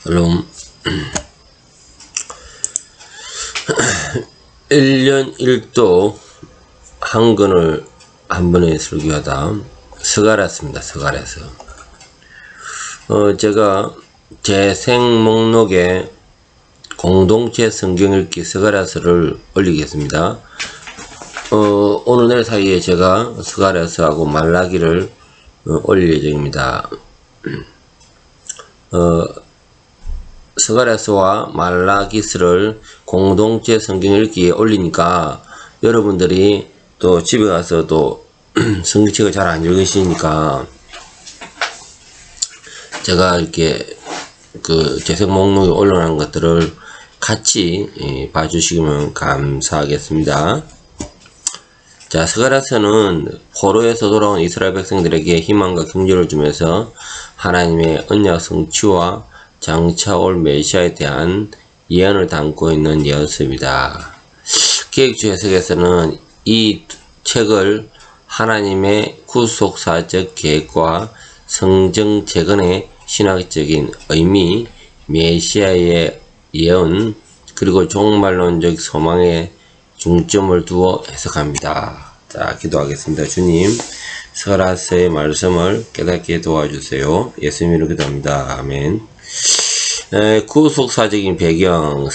샬롬. 1년 1도 한 권을 한 번에 설교하다 스가랴서입니다. 스가랴서. 제가 제 생 목록에 공동체 성경 읽기 스가랴서를 올리겠습니다. 오늘 내일 사이에 제가 스가랴서하고 말라기를 올릴 예정입니다. 스가랴서와 말라기스를 공동체 성경 읽기에 올리니까 여러분들이 또 집에 가서 또 성경책을 잘 안 읽으시니까 제가 이렇게 재생 목록에 올려놓은 것들을 같이 봐주시면 감사하겠습니다. 자, 스가랴서는 포로에서 돌아온 이스라엘 백성들에게 희망과 경주를 주면서 하나님의 언약 성취와 장차 올 메시아에 대한 예언을 담고 있는 예언서입니다. 기획주 해석에서는 이 책을 하나님의 구속사적 계획과 성정 재건의 신학적인 의미, 메시아의 예언, 그리고 종말론적 소망에 중점을 두어 해석합니다. 자, 기도하겠습니다. 주님, 스가랴서의 말씀을 깨닫게 도와주세요. 예수님으로 기도합니다. 아멘. 구속사적인 배경,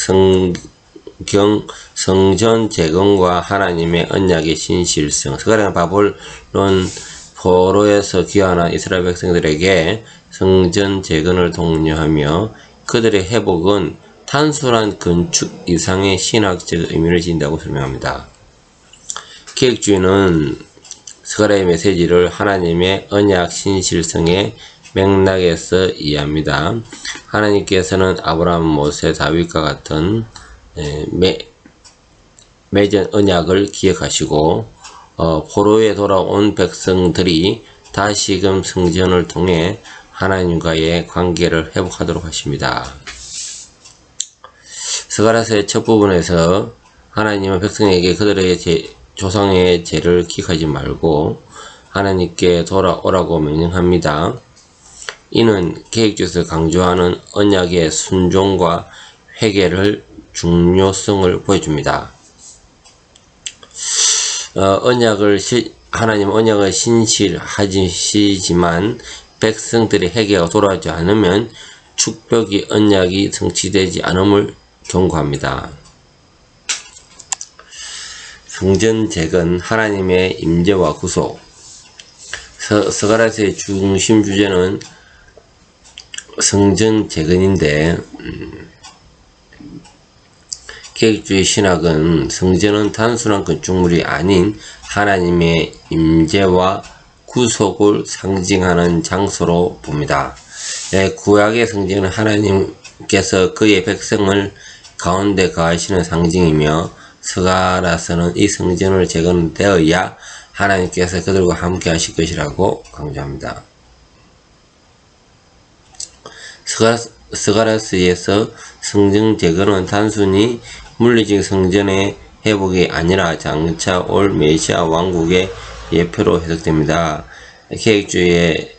성전 재건과 하나님의 언약의 신실성. 스가랴는 바벨론 포로에서 귀환한 이스라엘 백성들에게 성전 재건을 독려하며 그들의 회복은 단순한 건축 이상의 신학적 의미를 지닌다고 설명합니다. 기획주의는 스가랴의 메시지를 하나님의 언약 신실성의 맥락에서 이해합니다. 하나님께서는 아브라함, 모세, 다윗과 같은 맺은 언약을 기억하시고 포로에 돌아온 백성들이 다시금 성전을 통해 하나님과의 관계를 회복하도록 하십니다. 스가랴서의 첫 부분에서 하나님은 백성에게 그들의 조상의 죄를 기억하지 말고 하나님께 돌아오라고 명령합니다. 이는 계획주에서 강조하는 언약의 순종과 회개를 중요성을 보여줍니다. 하나님 언약을 신실하시지만 백성들의 회개가 돌아오지 않으면 축복이 언약이 성취되지 않음을 경고합니다. 성전 재건, 하나님의 임재와 구속. 스가랴서의 중심 주제는 성전 재건인데 계획주의 신학은 성전은 단순한 건축물이 아닌 하나님의 임재와 구속을 상징하는 장소로 봅니다. 구약의 성전은 하나님께서 그의 백성을 가운데 거하시는 상징이며 스가랴서는 이 성전을 재건되어야 하나님께서 그들과 함께 하실 것이라고 강조합니다. 스가랴서에서 성전 재건은 단순히 물리적 성전의 회복이 아니라 장차 올 메시아 왕국의 예표로 해석됩니다. 계획주의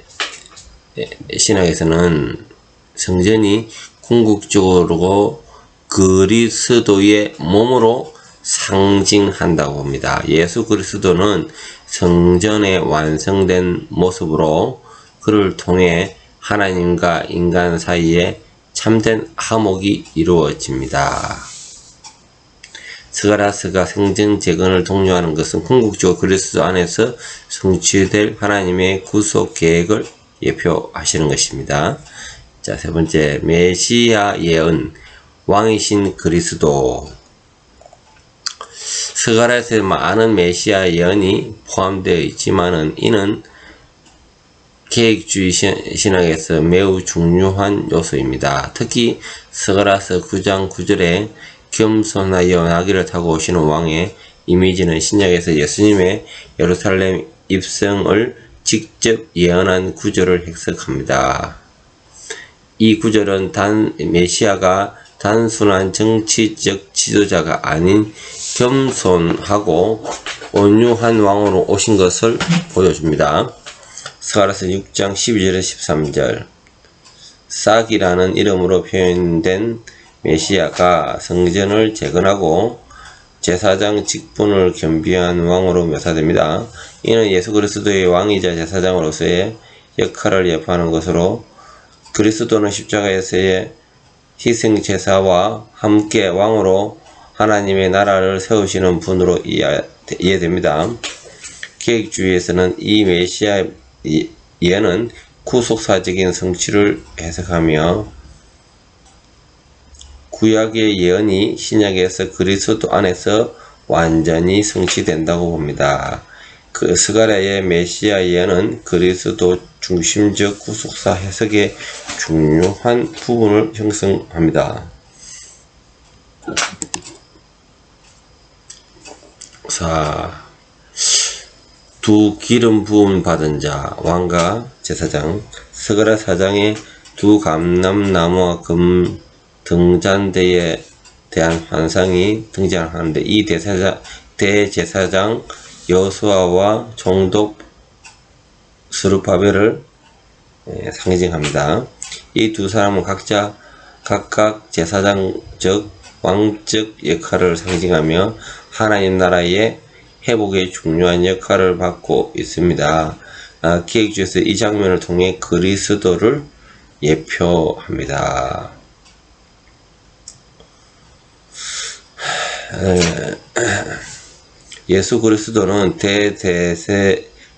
신학에서는 성전이 궁극적으로 그리스도의 몸으로 상징한다고 봅니다. 예수 그리스도는 성전의 완성된 모습으로 그를 통해 하나님과 인간 사이에 참된 화목이 이루어집니다. 스가랴서가 성전 재건을 독려하는 것은 궁극적으로 그리스도 안에서 성취될 하나님의 구속 계획을 예표하시는 것입니다. 자, 세 번째, 메시아 예언, 왕이신 그리스도. 스가랴서에 많은 메시아 예언이 포함되어 있지만은 이는 계획주의 신학에서 매우 중요한 요소입니다. 특히 스가랴서 9장 9절에 겸손하여 나귀를 타고 오시는 왕의 이미지는 신약에서 예수님의 예루살렘 입성을 직접 예언한 구절을 해석합니다. 이 구절은 메시아가 단순한 정치적 지도자가 아닌 겸손하고 온유한 왕으로 오신 것을 보여줍니다. 스가랴서 6장 12절에서 13절. 싹이라는 이름으로 표현된 메시아가 성전을 재건하고 제사장 직분을 겸비한 왕으로 묘사됩니다. 이는 예수 그리스도의 왕이자 제사장으로서의 역할을 예표하는 것으로 그리스도는 십자가에서의 희생 제사와 함께 왕으로 하나님의 나라를 세우시는 분으로 이해됩니다. 계획주의에서는 이 메시아 예는 구속사적인 성취를 해석하며 구약의 예언이 신약에서 그리스도 안에서 완전히 성취된다고 봅니다. 그 스가랴의 메시아 예언은 그리스도 중심적 구속사 해석의 중요한 부분을 형성합니다. 두 기름 부음 받은 자, 왕과 제사장. 스가랴 4장에 두 감람나무와 금 등잔대에 대한 환상이 등장하는데 이 대제사장 여호수아와 총독 스룹바벨을 상징합니다. 이 두 사람은 각각 제사장적 왕적 역할을 상징하며 하나님 나라의 회복에 중요한 역할을 받고 있습니다. 기획주에서 이 장면을 통해 그리스도를 예표합니다. 예수 그리스도는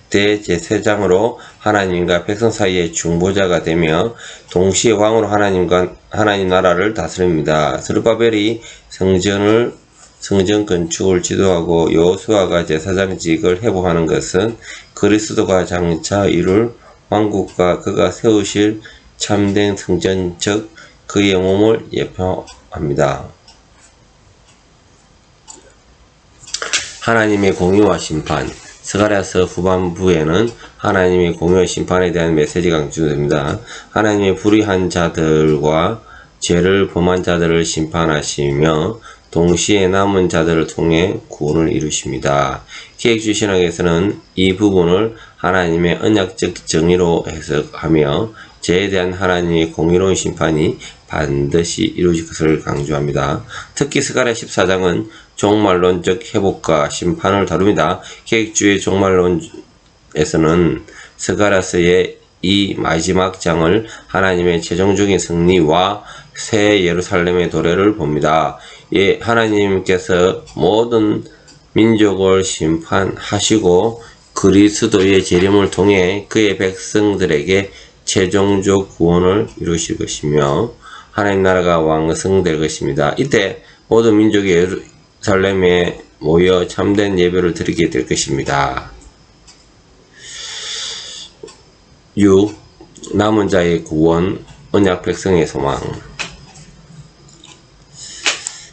대제사장으로 하나님과 백성 사이의 중보자가 되며 동시에 왕으로 하나님 나라를 다스립니다. 스룹바벨이 성전 건축을 지도하고 여호수아가 제사장직을 회복하는 것은 그리스도가 장차 이룰 왕국과 그가 세우실 참된 성전 즉 그의 몸을 예표합니다. 하나님의 공의와 심판. 스가랴서 후반부에는 하나님의 공의와 심판에 대한 메시지가 강조됩니다. 하나님의 불의한 자들과 죄를 범한 자들을 심판하시며 동시에 남은 자들을 통해 구원을 이루십니다. 기획주의 신학에서는 이 부분을 하나님의 언약적 정의로 해석하며 죄에 대한 하나님의 공의로운 심판이 반드시 이루어질 것을 강조합니다. 특히 스가랴 14장은 종말론적 회복과 심판을 다룹니다. 계획주의 종말론에서는 스가랴서의 이 마지막 장을 하나님의 최종적인 승리와 새 예루살렘의 도래를 봅니다. 하나님께서 모든 민족을 심판하시고 그리스도의 재림을 통해 그의 백성들에게 최종적 구원을 이루실 것이며 하나님 나라가 왕성될 것입니다. 이때 모든 민족이 예루살렘에 모여 참된 예배를 드리게 될 것입니다. 6. 남은 자의 구원, 언약 백성의 소망.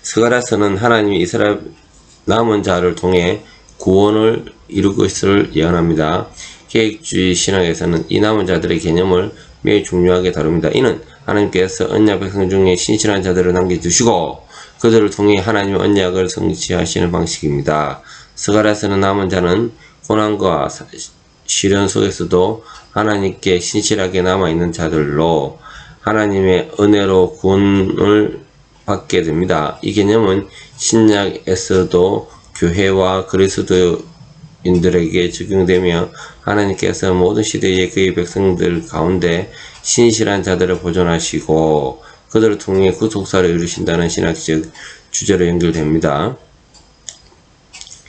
스가랴서는 하나님이 이스라엘 남은 자를 통해 구원을 이룰 것을 예언합니다. 계획주의 신학에서는 이 남은 자들의 개념을 매우 중요하게 다룹니다. 이는 하나님께서 언약 백성 중에 신실한 자들을 남겨두시고 그들을 통해 하나님의 언약을 성취하시는 방식입니다. 스가랴서는 남은 자는 고난과 시련 속에서도 하나님께 신실하게 남아있는 자들로 하나님의 은혜로 구원을 받게 됩니다. 이 개념은 신약에서도 교회와 그리스도인들에게 적용되며 하나님께서 모든 시대에 그의 백성들 가운데 신실한 자들을 보존하시고 그들을 통해 구속사를 이루신다는 신학적 주제로 연결됩니다.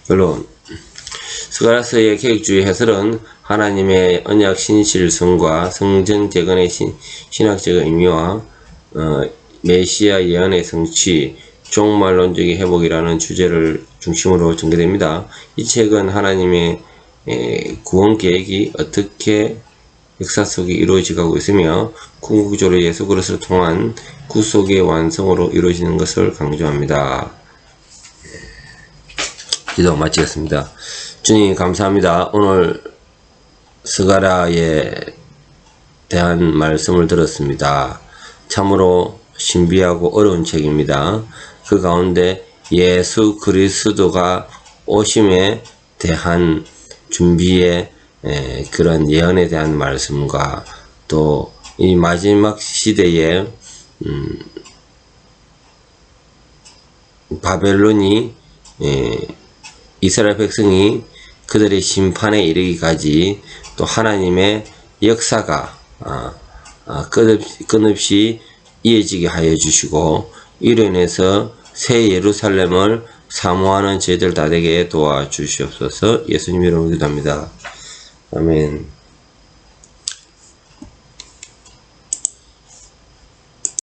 결론. 스가랴서의 계획주의 해설은 하나님의 언약 신실성과 성전 재건의 신학적 의미와 메시아 예언의 성취, 종말론적인 회복이라는 주제를 중심으로 전개됩니다. 이 책은 하나님의 구원 계획이 어떻게 역사 속에 이루어지고 있으며 궁극적으로 예수 그리스도를 통한 구속의 완성으로 이루어지는 것을 강조합니다. 기도 마치겠습니다. 주님 감사합니다. 오늘 스가랴에 대한 말씀을 들었습니다. 참으로 신비하고 어려운 책입니다. 그 가운데 예수 그리스도가 오심에 대한 준비의 그런 예언에 대한 말씀과 또 이 마지막 시대에 바벨론이 이스라엘 백성이 그들의 심판에 이르기까지 또 하나님의 역사가 끝없이 이어지게 하여 주시고, 이로 인해서 새 예루살렘을 사모하는 저희들 다 되게 도와주시옵소서. 예수님 이름으로 기도합니다. 아멘.